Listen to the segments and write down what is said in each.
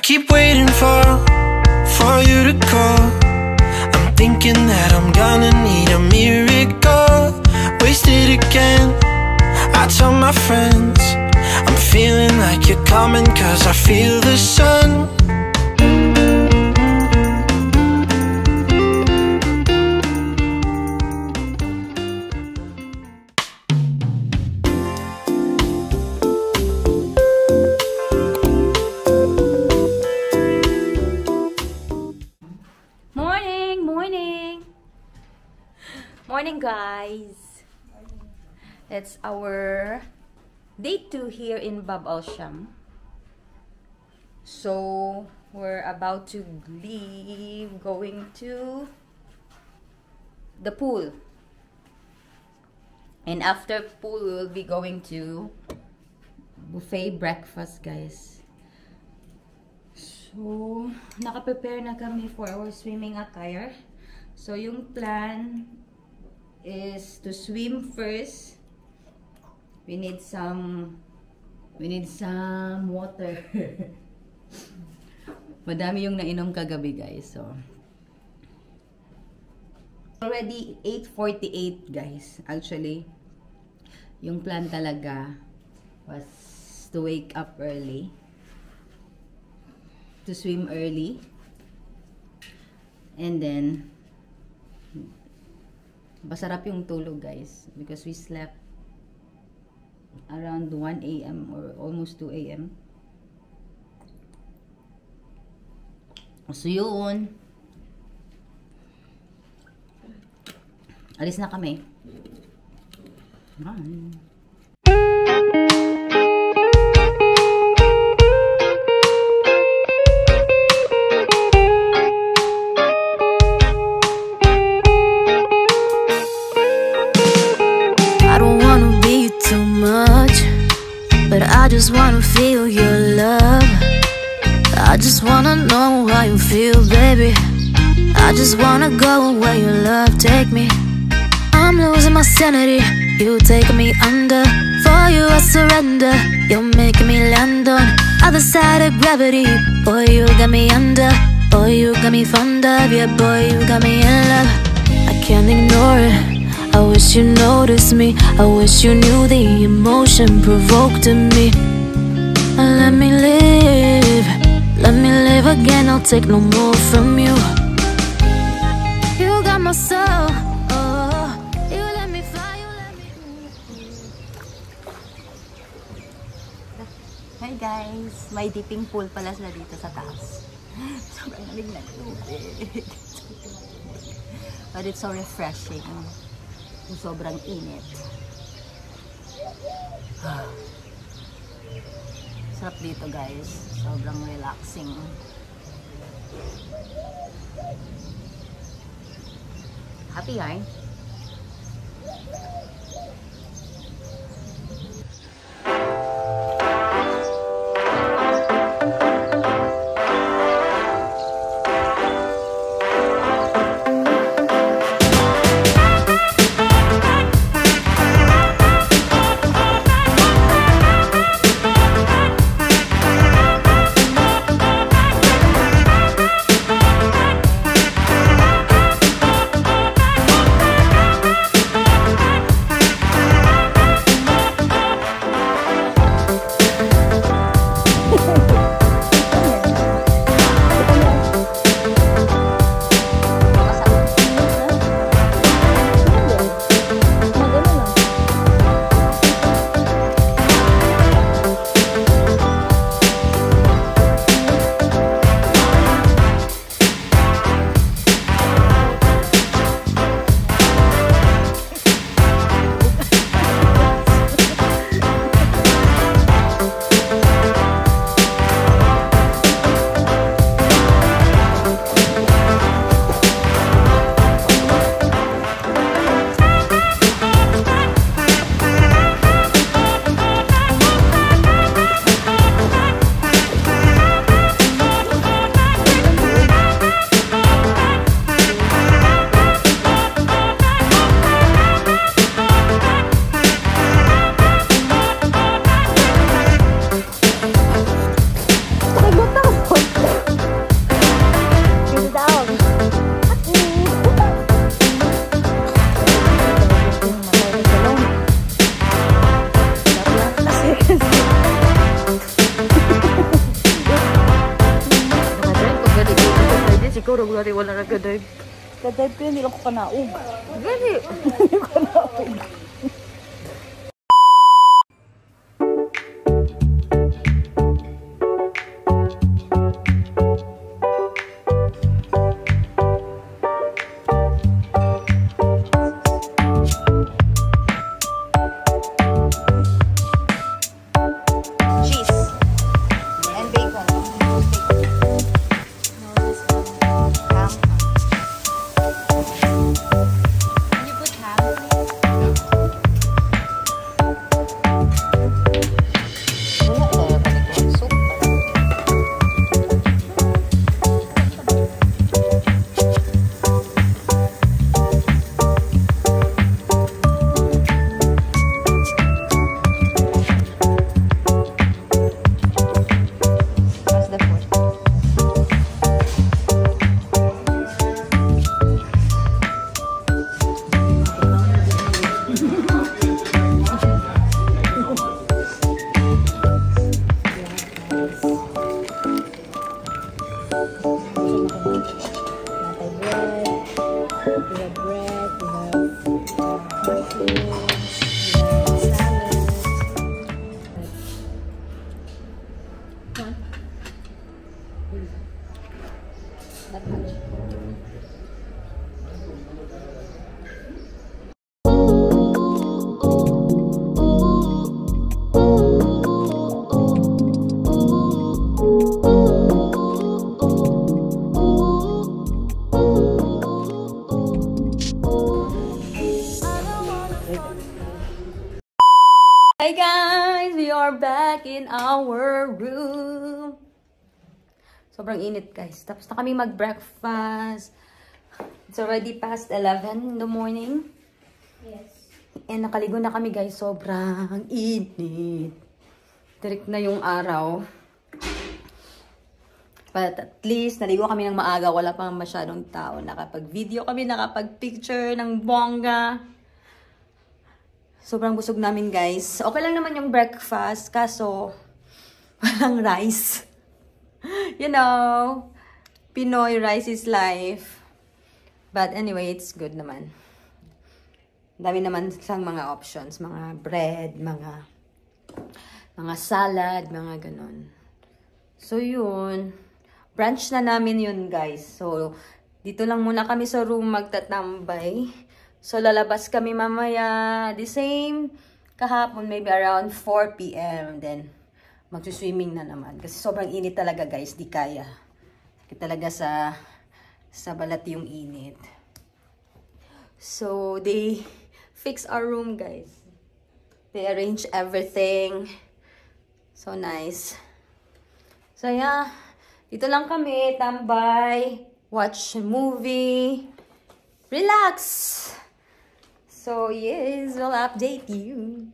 keep waiting for you to call. I'm thinking that I'm gonna need a miracle. Wasted again, I tell my friends I'm feeling like you're coming, cause I feel the sun. Morning guys! It's our day 2 here in Bab Al Sham. So we're about to leave, going to the pool. And after pool, we'll be going to buffet breakfast, guys. So naka-prepare na kami for our swimming attire. So yung plan is to swim first. We need some water. Madami yung nainom kagabi, guys. So already 8:48, guys. Actually, yung plan talaga was to wake up early, to swim early, and then masarap yung tulog, guys, because we slept around 1 AM or almost 2 AM. So yun, alis na kami. Bye. I just wanna feel your love. I just wanna know how you feel, baby. I just wanna go where your love take me. I'm losing my sanity, you taking me under. For you I surrender, you're making me land on other side of gravity. Boy, you got me under. Boy, you got me fond of. Yeah, boy, you got me in love. I can't ignore it, I wish you noticed me. I wish you knew the emotion provoked in me. Let me live again. I'll take no more from you. You got my soul. Oh, you let me fly, you let me. Hi guys, may dipping pool pala sila dito sa taas. Sobrang lamig na tubig. But it's so refreshing. Sobrang init. Sarap dito, guys. Sobrang relaxing. Happy, right? ikaw regular wala na ka-dive. Ka-dive ko yun, hindi lang ko kanaog. Gani! Hindi ko kanaog. Hi guys! We are back in our room. Sobrang init guys. Tapos na kami mag-breakfast. It's already past 11 in the morning. Yes. And nakaligo na kami guys. Sobrang init. Direct na yung araw. But at least, naligo kami ng maaga. Wala pang masyadong tao. Nakapag-video kami, nakapag-picture ng bongga. Sobrang busog namin, guys. Okay lang naman yung breakfast, kaso walang rice. You know, Pinoy rice is life. But anyway, it's good naman. Dami naman sang mga options. Mga bread, mga salad, mga ganon. So, yun. Brunch na namin yun, guys. So, dito lang muna kami sa room magtatambay. So, lalabas kami mamaya. The same kahapon, maybe around 4 p.m. Then, magsuswimming na naman. Kasi sobrang init talaga, guys. Di kaya. Sakit talaga sa balat yung init. So, they fix our room, guys. They arrange everything. So, nice. So, yeah. Dito lang kami. Tambay. Watch movie. Relax. So, yes, we'll update you.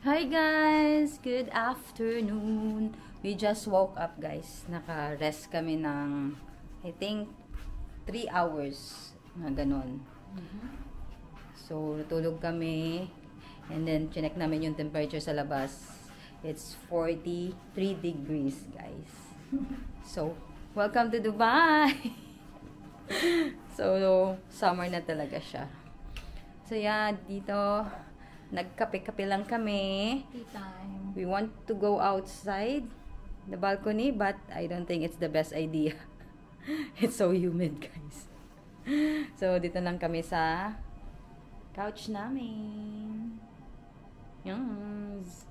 Hi, guys! Good afternoon. We just woke up, guys. Naka-rest kami ng, I think, 3 hours na ganun. So, natulog kami. And then, chinek namin yung temperature sa labas. It's 43 degrees, guys. So, welcome to Dubai! So, summer na talaga siya. So, yeah, dito, nagkape-kape lang kami. Tea time. We want to go outside the balcony, but I don't think it's the best idea. It's so humid, guys. So, dito lang kami sa couch namin. Yes.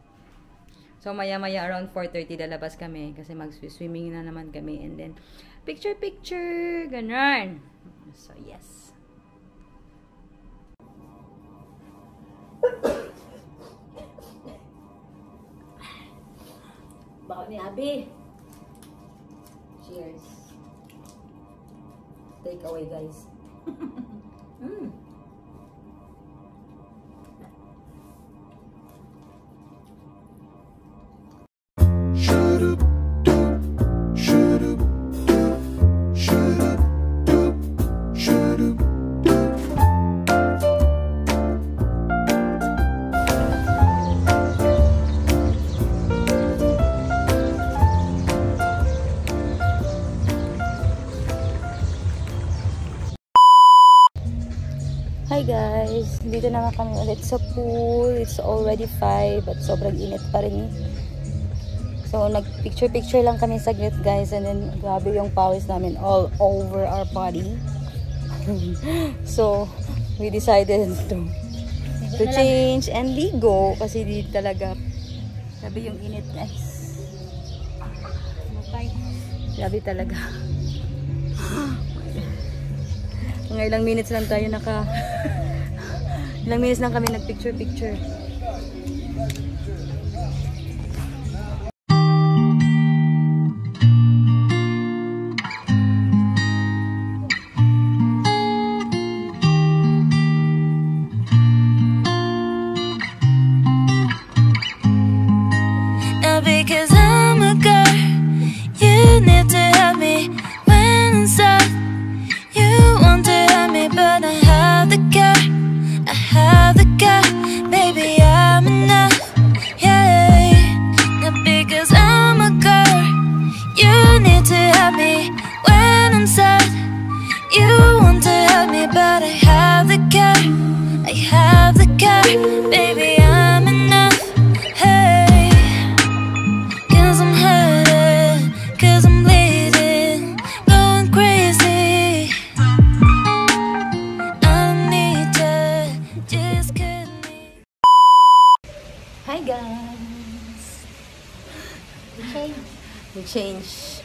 So, maya-maya around 4:30 lalabas kami kasi mag-swimming na naman kami. And then, picture, ganun. So, yes. Baka ni Abby. Cheers. Take away, guys. guys, dito na nga kami ulit sa pool. It's already 5 at sobrang init pa rin. So nag-picture lang kami saglit guys, and then grabe yung pawis namin all over our body. So we decided to change and ligo kasi di talaga grabe yung init guys. Grabe talaga. Mga ilang minutes lang tayo ilang minutes lang kami nag-picture. Now because I'm a girl, you need to help me when I'm sad. You want to help me, but I have the care. I have the care, baby, I'm enough, yeah. Now because I'm a girl, you need to help me when I'm sad. You want to help me, but I have the care. I have the care, baby, I'm enough, hey. Cause I'm hurting, cause I'm bleeding, going crazy. I need to just cut me. Hi guys! We change.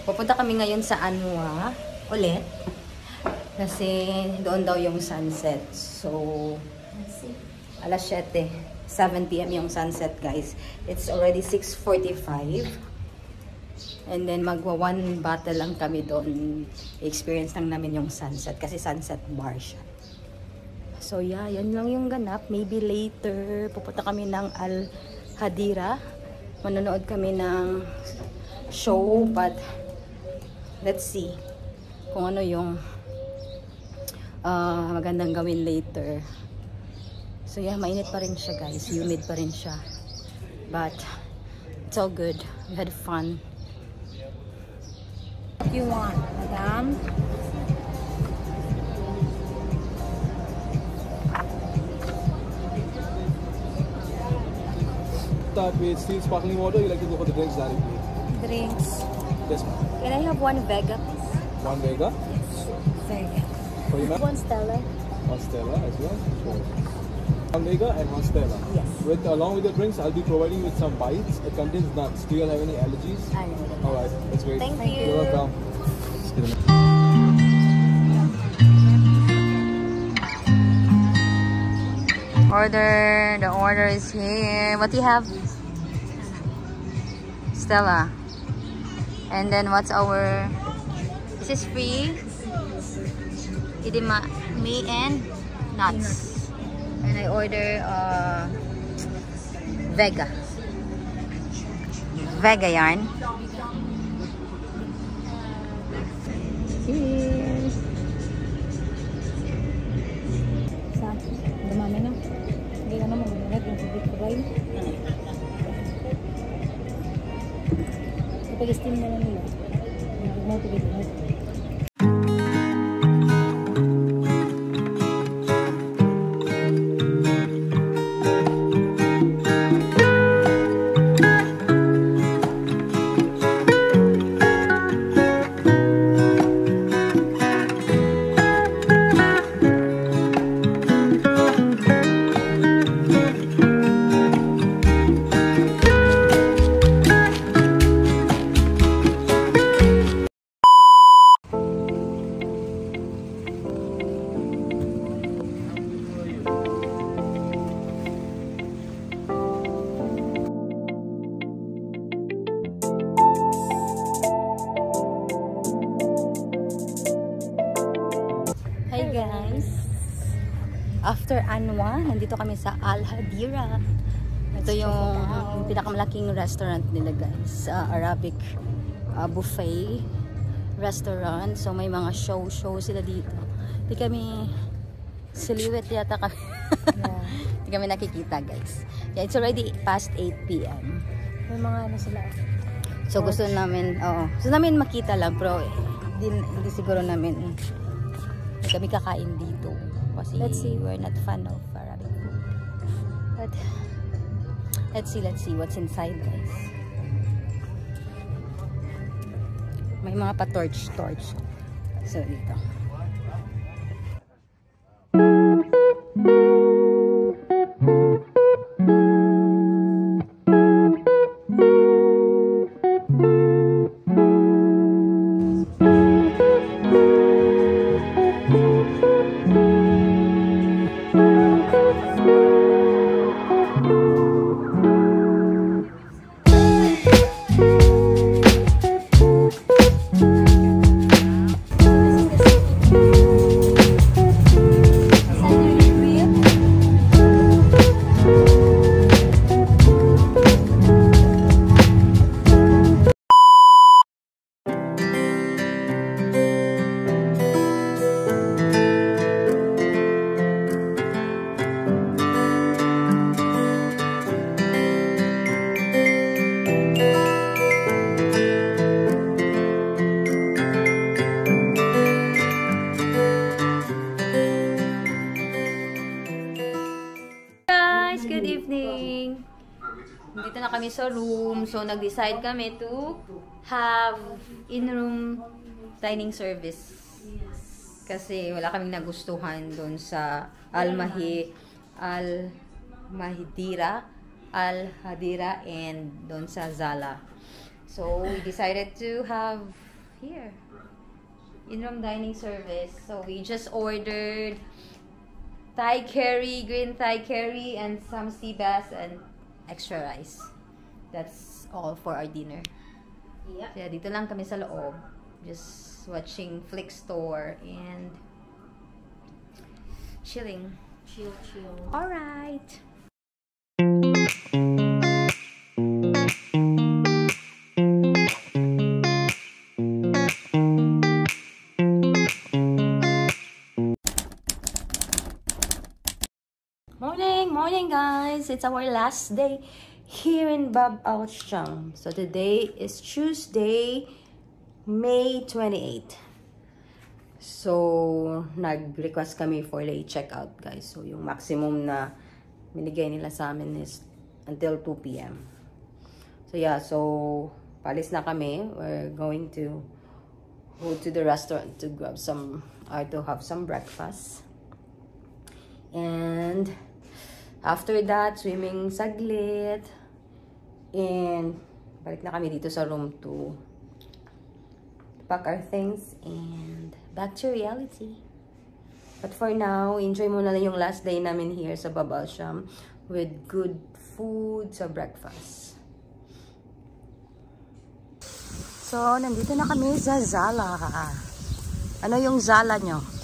Pupunta kami ngayon sa Anwa ulit. Kasi doon daw yung sunset. So, alas 7 p.m. yung sunset guys. It's already 6:45. And then magwa one bottle lang kami doon. Experience lang namin yung sunset. Kasi sunset bar siya. So yeah, yan lang yung ganap. Maybe later, pupunta kami ng Al Hadira. Manonood kami ng show. But, let's see kung ano yung magandang gawin later. So yeah, mainit pa rin siya guys. Humid pa rin siya. But, it's all good. We had fun. What you want, madam? Start with steel sparkling water. You like to go for the drinks directly? Drinks. Yes, ma'am. Can I have one Vega, please? One Vega. Vega. For you, ma'am. One Stella. One Stella as well. Sure. One Vega and one Stella. Yes. Along with the drinks, I'll be providing you with some bites. It contains nuts. Do you all have any allergies? I know that. All right, that's great. Thank you. You're welcome. Just kidding. Order. The order is here. What do you have? Stella. And then what's our... This is free. Me and nuts. And I order Vega. Vega yarn. Cheers. Dumami na. Hindi ka naman mamunag yung tubig ko rin. Kapag steam na lang nila. Huwag mo tubig mo. Hi guys! After Anwa, nandito kami sa Al Hadira. Ito yung pinakamalaking restaurant nila guys. Arabic buffet restaurant. So may mga show sila dito. Hindi kami siliwet yata kami. Hindi kami nakikita guys. Yeah, it's already past 8 p.m. May mga ano sila. So gusto namin makita lang pero hindi siguro namin kami kakain dito. Kasi Let's see. we're not fan of Arabic food. But, let's see what's inside, guys. May mga pa-torch. So, dito. Good evening! Dito na kami sa room. So, nag-decide kami to have in-room dining service. Kasi wala kaming nagustuhan doon sa Al-Hadira, and doon sa Zala. So, we decided to have here in-room dining service. So, we just ordered Thai curry, green Thai curry, and some sea bass and extra rice. That's all for our dinner. Yeah. Kaya dito lang kami sa loob. Just watching Flick Store and chilling. Chill. Alright. Morning guys! It's our last day here in Bab Al Sham. So today is Tuesday, May 28. So nag-request kami for late checkout, guys. So yung maximum na binigay nila sa amin is until 2 p.m. So yeah, so palis na kami. We're going to go to the restaurant to grab some or to have some breakfast. And after that, swimming saglit. And balik na kami dito sa room to pack our things and back to reality. But for now, enjoy muna lang yung last day namin here sa Bab Al Sham with good food sa breakfast. So, nandito na kami sa Zala. Ano yung Zala nyo?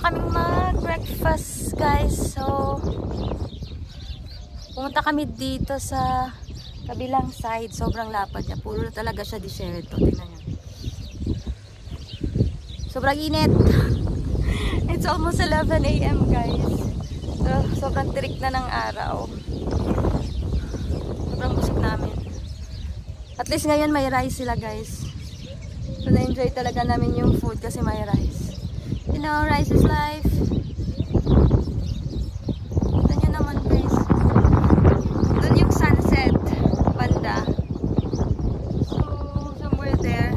Mag-breakfast, guys. So, pumunta kami dito sa kabilang side. Sobrang lapad niya. Puro talaga siya desierto. Tingnan niyo. Sobrang init. It's almost 11 AM, guys. So, sobrang tirik na ng araw. Sobrang busog namin. At least ngayon may rice sila, guys. So na-enjoy talaga namin yung food kasi may rice. You know, rice is life. Tignan nyo naman, guys. Doon yung sunset banda. So, somewhere there.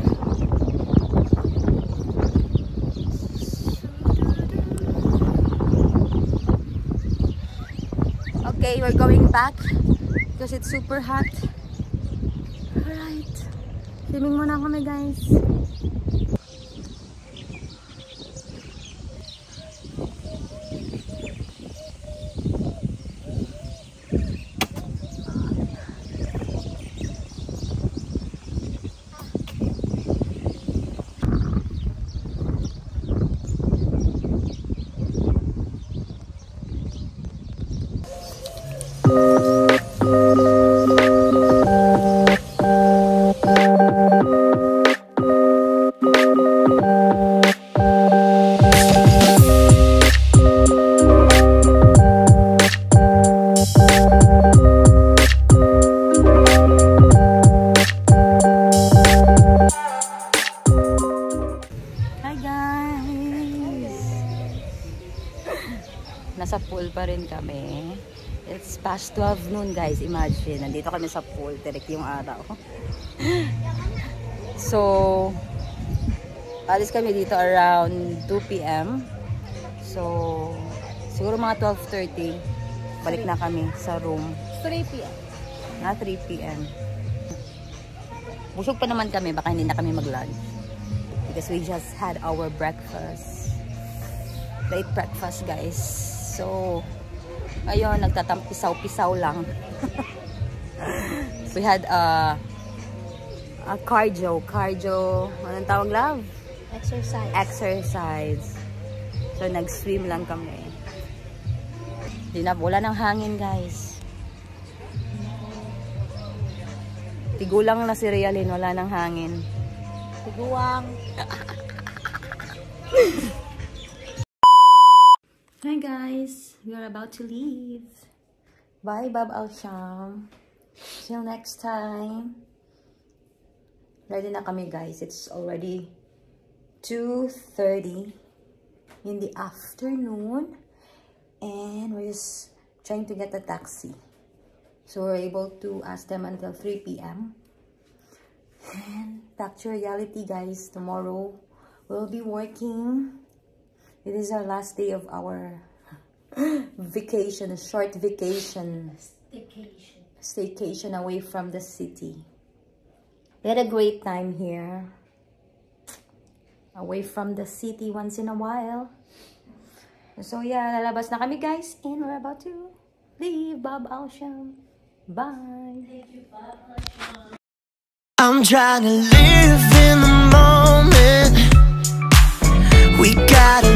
Okay, we're going back because it's super hot. Alright. Swimming muna kami, guys. Nasa pool pa rin kami. It's past 12 noon, guys. Imagine, nandito kami sa pool. Direct yung araw. So, alis kami dito around 2 p.m. So, siguro mga 12:30. Balik na kami sa room. 3 p.m. Na 3 p.m. Busog pa naman kami. Baka hindi na kami mag-lunch. Because we just had our breakfast. Late breakfast, guys. So, ayun, nagtatampisaw-pisaw lang. We had a cardio, anong tawag, love? Exercise. So, nag-swim lang kami. Wala ng hangin, guys. Tigulang na si Realin, wala ng hangin. Tiguang. Hi guys, we are about to leave. Bye, Bab Alsham. Till next time. Ready na kami, guys. It's already 2:30 in the afternoon. And we're just trying to get a taxi. So we're able to ask them until 3 p.m. And back to reality, guys. Tomorrow we'll be working. It is our last day of our vacation, a short vacation. Staycation away from the city. We had a great time here. Away from the city once in a while. So yeah, lalabas na kami, guys. And we're about to leave. Bab Alsham. Bye. I'm trying to live in the moment. We gotta